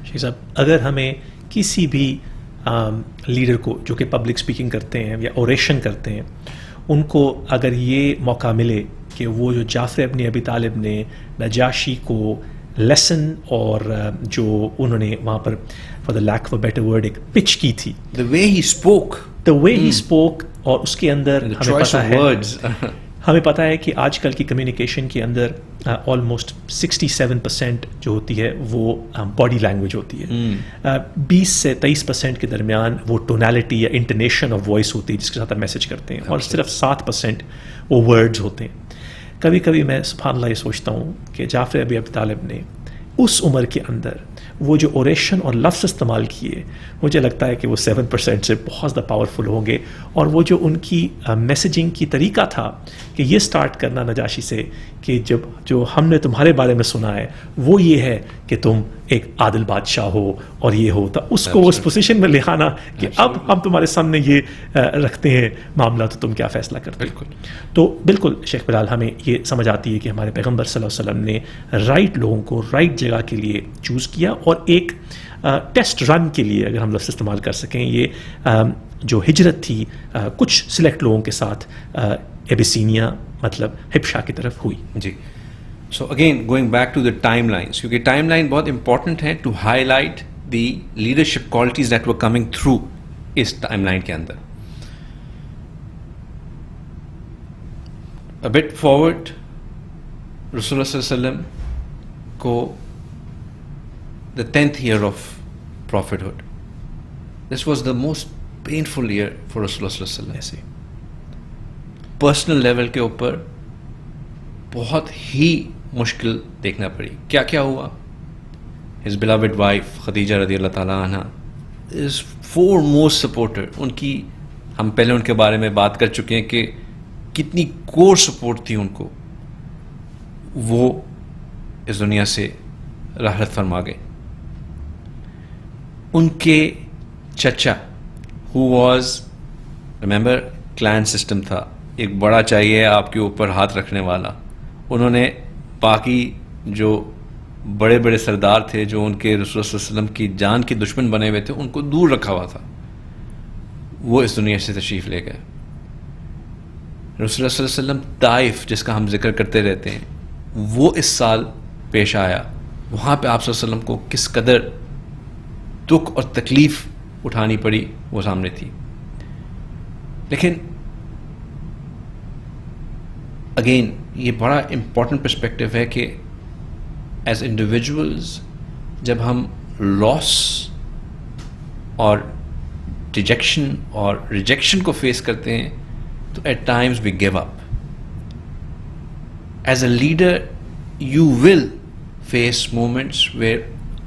شیخ صاحب اگر ہمیں کسی بھی لیڈر کو جو کہ پبلک سپیکنگ کرتے ہیں یا اوریشن کرتے ہیں ان کو اگر یہ موقع ملے کہ وہ جو جعفر ابن ابی طالب نے نجاشی کو لیسن اور جو انہوں نے وہاں پر for the lack of a better word ایک پچ کی تھی, the way he spoke, اور اس کے اندر ہمیں پتہ ہے کہ آج کل کی کمیونیکیشن کے اندر آلموسٹ 67% جو ہوتی ہے وہ باڈی لینگویج ہوتی ہے, 20 سے 23% کے درمیان وہ ٹونالٹی یا انٹونیشن آف وائس ہوتی ہے جس کے ساتھ ہم میسج کرتے ہیں, اور صرف 7% وہ ورڈز ہوتے ہیں. کبھی کبھی میں سبحان اللہ یہ سوچتا ہوں کہ جعفر ابی طالب نے اس عمر کے اندر وہ جو اوریشن اور لفظ استعمال کیے, مجھے لگتا ہے کہ وہ 7% سے بہت زیادہ پاورفل ہوں گے. اور وہ جو ان کی میسیجنگ کی طریقہ تھا کہ یہ سٹارٹ کرنا نجاشی سے کہ جو ہم نے تمہارے بارے میں سنا ہے وہ یہ ہے کہ تم ایک عادل بادشاہ ہو اور یہ ہو, تو اس کو اس پوزیشن میں لے آنا کہ اب ہم تمہارے سامنے یہ رکھتے ہیں معاملہ, تو تم کیا فیصلہ کرتے ہو. تو بالکل شیخ بلال ہمیں یہ سمجھ آتی ہے کہ ہمارے پیغمبر صلی اللہ علیہ وسلم نے رائٹ لوگوں کو رائٹ جگہ کے لیے چوز کیا, اور ایک ٹیسٹ رن کے لیے اگر ہم لفظ استعمال کر سکیں, یہ جو ہجرت تھی کچھ سلیکٹ لوگوں کے ساتھ ایبیسینیا مطلب حبشہ کی طرف ہوئی. جی. So again going back to the timelines, کیونکہ ٹائم لائن بہت امپورٹنٹ ہے to highlight the leadership qualities that were coming through اس ٹائم لائن کے اندر. A bit forward, رسول اللہ صلی اللہ علیہ وسلم کو the 10th year of prophethood. This was the most painful year for رسول اللہ صلی اللہ علیہ وسلم. پرسنل لیول کے اوپر بہت ہی مشکل دیکھنا پڑی. کیا کیا ہوا؟ his beloved wife خدیجہ رضی اللہ تعالیٰ عنہ is foremost supporter. ان کی ہم پہلے ان کے بارے میں بات کر چکے ہیں کہ کتنی کور سپورٹ تھی ان کو. وہ اس دنیا سے رحلت فرما گئے. ان کے چچا who was, remember کلان سسٹم تھا, ایک بڑا چاہیے آپ کے اوپر ہاتھ رکھنے والا. انہوں نے باقی جو بڑے بڑے سردار تھے جو ان کے رسول صلی اللہ علیہ وسلم کی جان کے دشمن بنے ہوئے تھے ان کو دور رکھا ہوا تھا. وہ اس دنیا سے تشریف لے گئے. رسول اللہ صلی اللہ علیہ وسلم طائف جس کا ہم ذکر کرتے رہتے ہیں وہ اس سال پیش آیا. وہاں پہ آپ صلی اللہ علیہ وسلم کو کس قدر دکھ اور تکلیف اٹھانی پڑی وہ سامنے تھی. لیکن اگین یہ بڑا امپورٹنٹ پرسپیکٹو ہے کہ ایز انڈیویجولز جب ہم لاس اور ڈیجیکشن اور ریجیکشن کو فیس کرتے ہیں تو at times we gave up. As a leader you will face moments where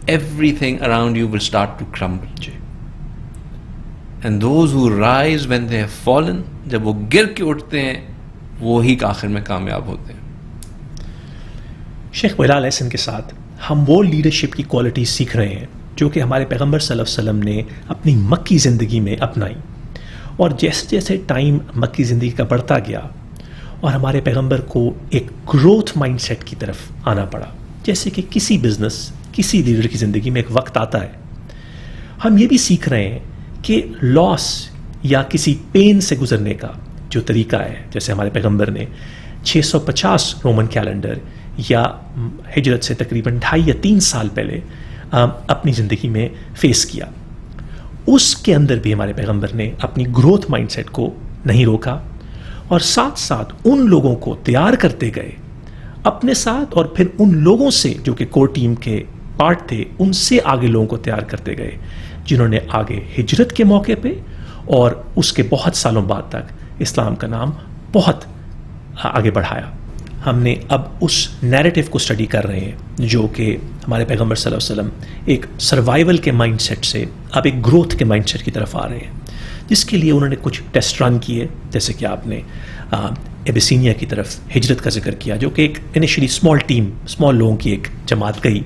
everything around you will start to crumble. And those who rise when they have fallen, جب وہ گر کے اٹھتے ہیں وہی آخر میں کامیاب ہوتے ہیں. شیخ بلال احسن کے ساتھ ہم وہ لیڈرشپ کی کوالٹیز سیکھ رہے ہیں جو کہ ہمارے پیغمبر صلی اللہ علیہ وسلم نے اپنی مکی زندگی میں اپنائی. اور جیسے جیسے ٹائم مکی زندگی کا بڑھتا گیا اور ہمارے پیغمبر کو ایک گروتھ مائنڈ سیٹ کی طرف آنا پڑا, جیسے کہ کسی بزنس کسی لیڈر کی زندگی میں ایک وقت آتا ہے. ہم یہ بھی سیکھ رہے ہیں کہ لاس یا کسی پین سے گزرنے کا جو طریقہ ہے, جیسے ہمارے پیغمبر نے 650 رومن کیلنڈر یا ہجرت سے تقریباً 2.5 یا 3 سال پہلے اپنی زندگی میں فیس کیا, اس کے اندر بھی ہمارے پیغمبر نے اپنی گروتھ مائنڈ سیٹ کو نہیں روکا, اور ساتھ ساتھ ان لوگوں کو تیار کرتے گئے اپنے ساتھ, اور پھر ان لوگوں سے جو کہ کور ٹیم کے پارٹ تھے ان سے آگے لوگوں کو تیار کرتے گئے جنہوں نے آگے ہجرت کے موقع پہ اور اس کے بہت سالوں بعد تک اسلام کا نام بہت آگے بڑھایا. ہم نے اب اس نیریٹو کو اسٹڈی کر رہے ہیں جو کہ ہمارے پیغمبر صلی اللہ علیہ وسلم ایک سروائیول کے مائنڈ سیٹ سے اب ایک گروتھ کے مائنڈ سیٹ کی طرف آ رہے ہیں, جس کے لیے انہوں نے کچھ ٹیسٹ رن کیے, جیسے کہ آپ نے ایبیسینیا کی طرف ہجرت کا ذکر کیا جو کہ ایک انیشلی اسمال ٹیم, اسمال لوگوں کی ایک جماعت گئی,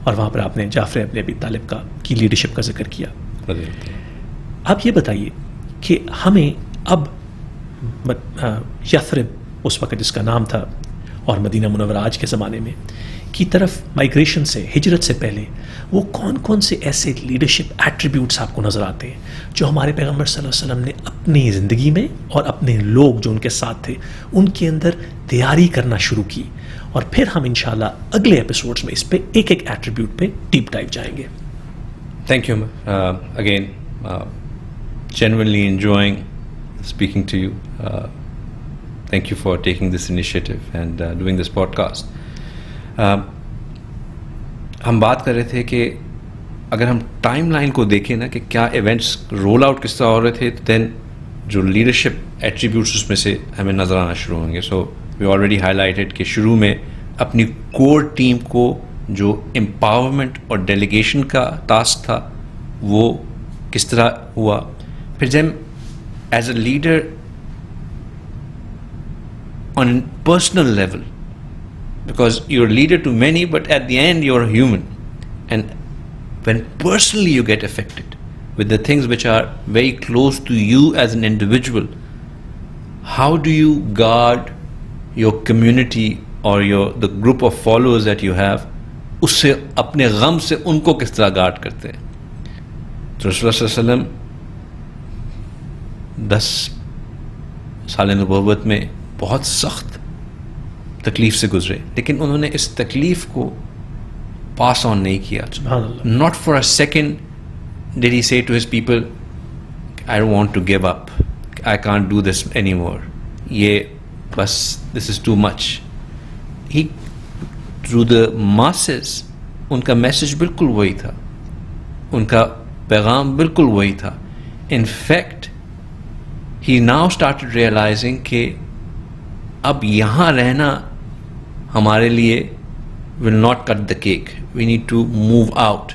اور وہاں پر آپ نے جعفر ابن ابی طالب کی لیڈرشپ کا ذکر کیا. آپ یہ بتائیے کہ ہمیں اب یثرب اس وقت جس کا نام تھا اور مدینہ منورہ آج کے زمانے میں, کی طرف مائگریشن سے، ہجرت سے پہلے وہ کون کون سے ایسے لیڈرشپ ایٹریبیوٹس آپ کو نظر آتے ہیں جو ہمارے پیغمبر صلی اللہ علیہ وسلم نے اپنی زندگی میں اور اپنے لوگ جو ان کے ساتھ تھے ان کے اندر تیاری کرنا شروع کی؟ اور پھر ہم انشاءاللہ اگلے ایپیسوڈز میں اس پہ ایک ایک ایٹریبیوٹ پہ ڈیپ ڈائیو جائیں گے. Thank you. Again, genuinely enjoying speaking to you. Thank you for taking this initiative and doing this podcast. ہم بات کر رہے تھے کہ اگر ہم ٹائم لائن کو دیکھیں نا کہ کیا ایونٹس رول آؤٹ کس طرح ہو رہے تھے، دین جو لیڈرشپ ایٹریبیوٹس اس میں سے ہمیں نظر آنا شروع ہوں گے. سو وی آلریڈی ہائی لائٹڈ کہ شروع میں اپنی کور ٹیم کو جو امپاورمنٹ اور ڈیلیگیشن کا ٹاسک تھا وہ کس طرح ہوا. پھر جب as a leader on personal level, because you're a leader to many, but at the end you're a human, and when personally you get affected with the things which are very close to you as an individual, how do you guard your community or the group of followers that you have? اس سے اپنے غم سے ان کو کس طرح guard کرتے ہیں؟ تو رسول اللہ صلی اللہ علیہ وسلم 10 سال نبوت میں بہت سخت تکلیف سے گزرے، لیکن انہوں نے اس تکلیف کو پاس آن نہیں کیا. Not for a second did he say to his people I don't want to give up, I can't do this any more, یہ بس this is too much. He through the masses ان کا message بالکل وہی تھا، ان کا پیغام بالکل وہی تھا. In fact he now started realising کہ اب یہاں رہنا ہمارے لیے will not cut the cake, we need to move out.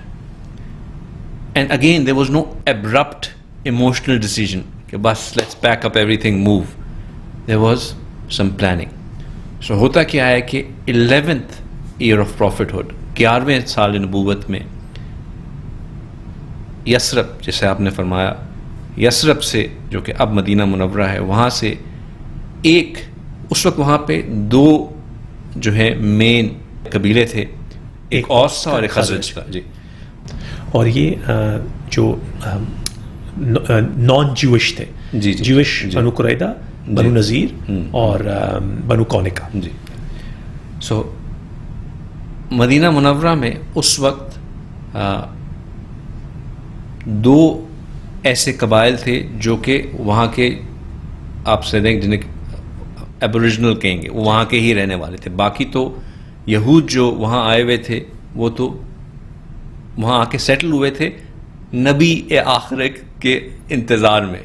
And again there was no abrupt emotional decision کہ بس let's pack up everything move. There was some planning. So ہوتا کیا ہے کہ 11th ایئر آف پروفٹہڈ، 11ویں سال نبوت میں یثرب، جیسے آپ نے فرمایا، یثرب سے جو کہ اب مدینہ منورہ ہے، وہاں سے ایک، اس وقت وہاں پہ 2 جو ہے مین قبیلے تھے، ایک اوس تھا اور ایک خزرج تھا. جی. اور یہ جو نان جوش تھے، جی جوش بنو قریظہ، بنو نذیر اور بنو کونکا. جی. سو مدینہ منورہ میں اس وقت 2 ایسے قبائل تھے جو کہ وہاں کے، آپ سے دیکھ جنہیں ایبوریجنل کہیں گے، وہ وہاں کے ہی رہنے والے تھے. باقی تو یہود جو وہاں آئے ہوئے تھے وہ تو وہاں آ کے سیٹل ہوئے تھے نبی آخر کے انتظار میں.